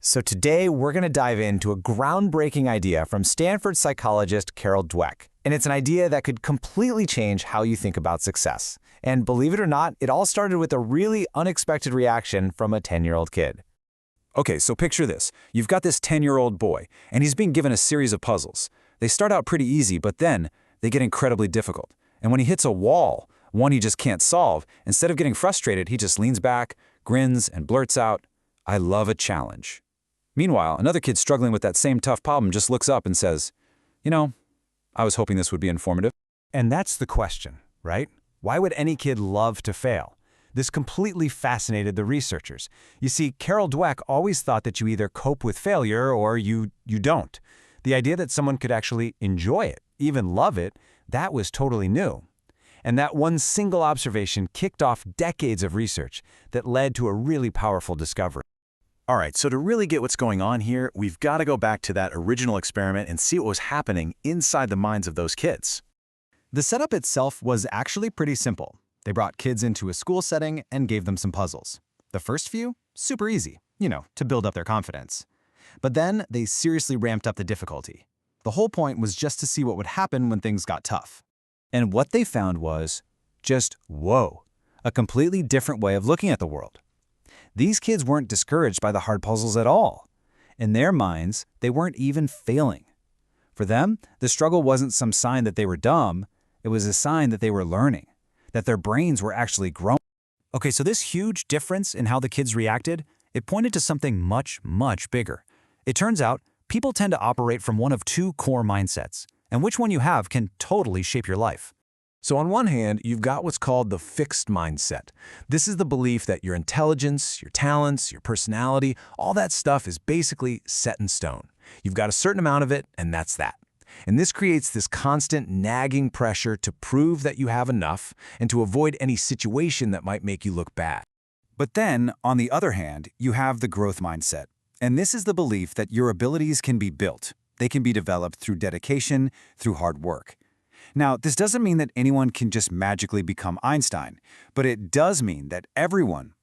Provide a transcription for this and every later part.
So today we're going to dive into a groundbreaking idea from Stanford psychologist Carol Dweck. And it's an idea that could completely change how you think about success. And believe it or not, it all started with a really unexpected reaction from a 10-year-old kid. Okay, so picture this. You've got this 10-year-old boy, and he's being given a series of puzzles. They start out pretty easy, but then they get incredibly difficult. And when he hits a wall, one he just can't solve, instead of getting frustrated, he just leans back, grins, and blurts out, "I love a challenge." Meanwhile, another kid struggling with that same tough problem just looks up and says, I was hoping this would be informative. And that's the question, right? Why would any kid love to fail? This completely fascinated the researchers. You see, Carol Dweck always thought that you either cope with failure or you don't. The idea that someone could actually enjoy it, even love it, that was totally new. And that one single observation kicked off decades of research that led to a really powerful discovery. All right, so to really get what's going on here, we've got to go back to that original experiment and see what was happening inside the minds of those kids. The setup itself was actually pretty simple. They brought kids into a school setting and gave them some puzzles. The first few, super easy, to build up their confidence. But then they seriously ramped up the difficulty. The whole point was just to see what would happen when things got tough. And what they found was just, whoa, a completely different way of looking at the world. These kids weren't discouraged by the hard puzzles at all. In their minds, they weren't even failing. For them, the struggle wasn't some sign that they were dumb. It was a sign that they were learning, that their brains were actually growing. Okay, so this huge difference in how the kids reacted, it pointed to something much, much bigger. It turns out, people tend to operate from one of two core mindsets, and which one you have can totally shape your life. So on one hand, you've got what's called the fixed mindset. This is the belief that your intelligence, your talents, your personality, all that stuff is basically set in stone. You've got a certain amount of it, and that's that. And this creates this constant nagging pressure to prove that you have enough and to avoid any situation that might make you look bad. But then, on the other hand, you have the growth mindset. And this is the belief that your abilities can be built. They can be developed through dedication, through hard work. Now, this doesn't mean that anyone can just magically become Einstein, but it does mean that everyone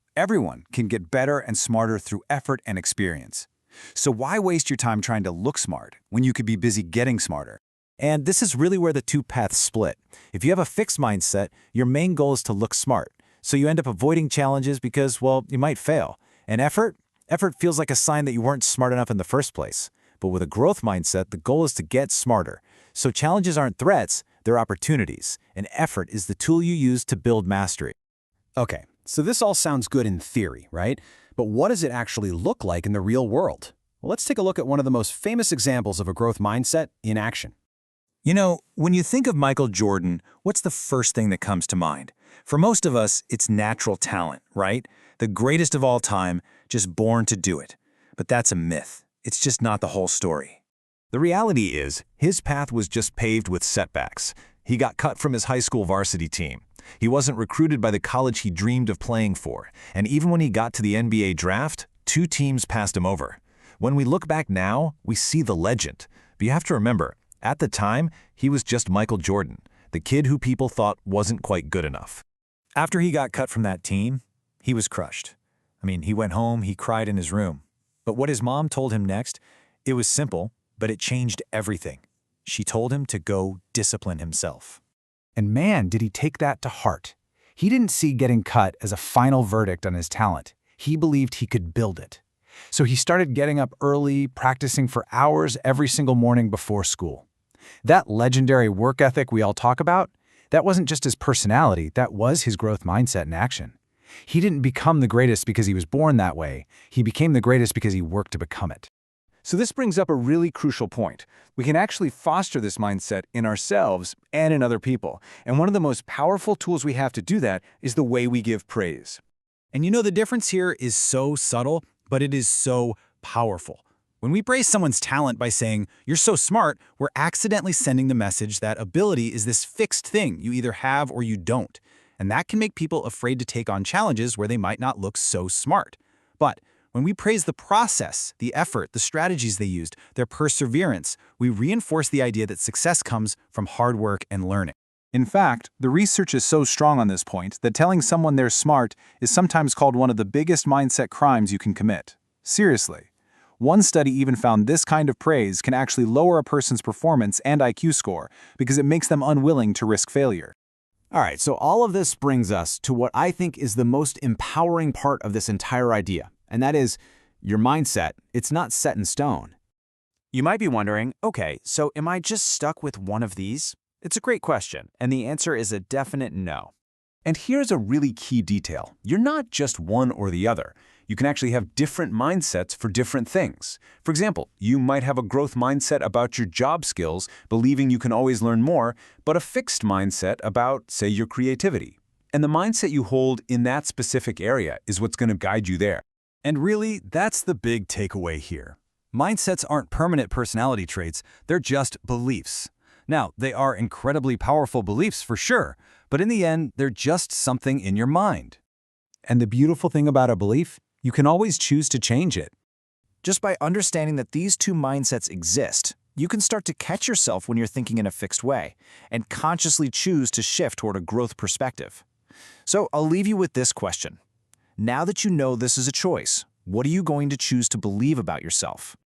can get better and smarter through effort and experience. So why waste your time trying to look smart when you could be busy getting smarter? And this is really where the two paths split. If you have a fixed mindset, your main goal is to look smart. So you end up avoiding challenges because, well, you might fail. And effort feels like a sign that you weren't smart enough in the first place. But with a growth mindset, the goal is to get smarter. So challenges aren't threats, they're opportunities, and effort is the tool you use to build mastery. Okay, so this all sounds good in theory, right? But what does it actually look like in the real world? Well, let's take a look at one of the most famous examples of a growth mindset in action. When you think of Michael Jordan, what's the first thing that comes to mind? For most of us, it's natural talent, right? The greatest of all time, just born to do it. But that's a myth. It's just not the whole story. The reality is, his path was just paved with setbacks. He got cut from his high school varsity team. He wasn't recruited by the college he dreamed of playing for. And even when he got to the NBA draft, 2 teams passed him over. When we look back now, we see the legend. But you have to remember, at the time, he was just Michael Jordan, the kid who people thought wasn't quite good enough. After he got cut from that team, he was crushed. He went home, he cried in his room. But what his mom told him next, it was simple, but it changed everything. She told him to go discipline himself. And man, did he take that to heart. He didn't see getting cut as a final verdict on his talent. He believed he could build it. So he started getting up early, practicing for hours every single morning before school. That legendary work ethic we all talk about, that wasn't just his personality, that was his growth mindset in action. He didn't become the greatest because he was born that way. He became the greatest because he worked to become it. So this brings up a really crucial point. We can actually foster this mindset in ourselves and in other people. And one of the most powerful tools we have to do that is the way we give praise. And the difference here is so subtle, but it is so powerful. When we praise someone's talent by saying, "You're so smart," we're accidentally sending the message that ability is this fixed thing you either have or you don't. And that can make people afraid to take on challenges where they might not look so smart. But when we praise the process, the effort, the strategies they used, their perseverance, we reinforce the idea that success comes from hard work and learning. In fact, the research is so strong on this point that telling someone they're smart is sometimes called one of the biggest mindset crimes you can commit. Seriously. One study even found this kind of praise can actually lower a person's performance and IQ score because it makes them unwilling to risk failure. All right, so all of this brings us to what I think is the most empowering part of this entire idea, and that is your mindset. It's not set in stone. You might be wondering, okay, so am I just stuck with one of these? It's a great question, and the answer is a definite no. And here's a really key detail. You're not just one or the other. You can actually have different mindsets for different things. For example, you might have a growth mindset about your job skills, believing you can always learn more, but a fixed mindset about, say, your creativity. And the mindset you hold in that specific area is what's going to guide you there. And really, that's the big takeaway here. Mindsets aren't permanent personality traits, they're just beliefs. Now, they are incredibly powerful beliefs for sure, but in the end, they're just something in your mind. And the beautiful thing about a belief, you can always choose to change it. Just by understanding that these two mindsets exist, you can start to catch yourself when you're thinking in a fixed way and consciously choose to shift toward a growth perspective. So I'll leave you with this question. Now that you know this is a choice, what are you going to choose to believe about yourself?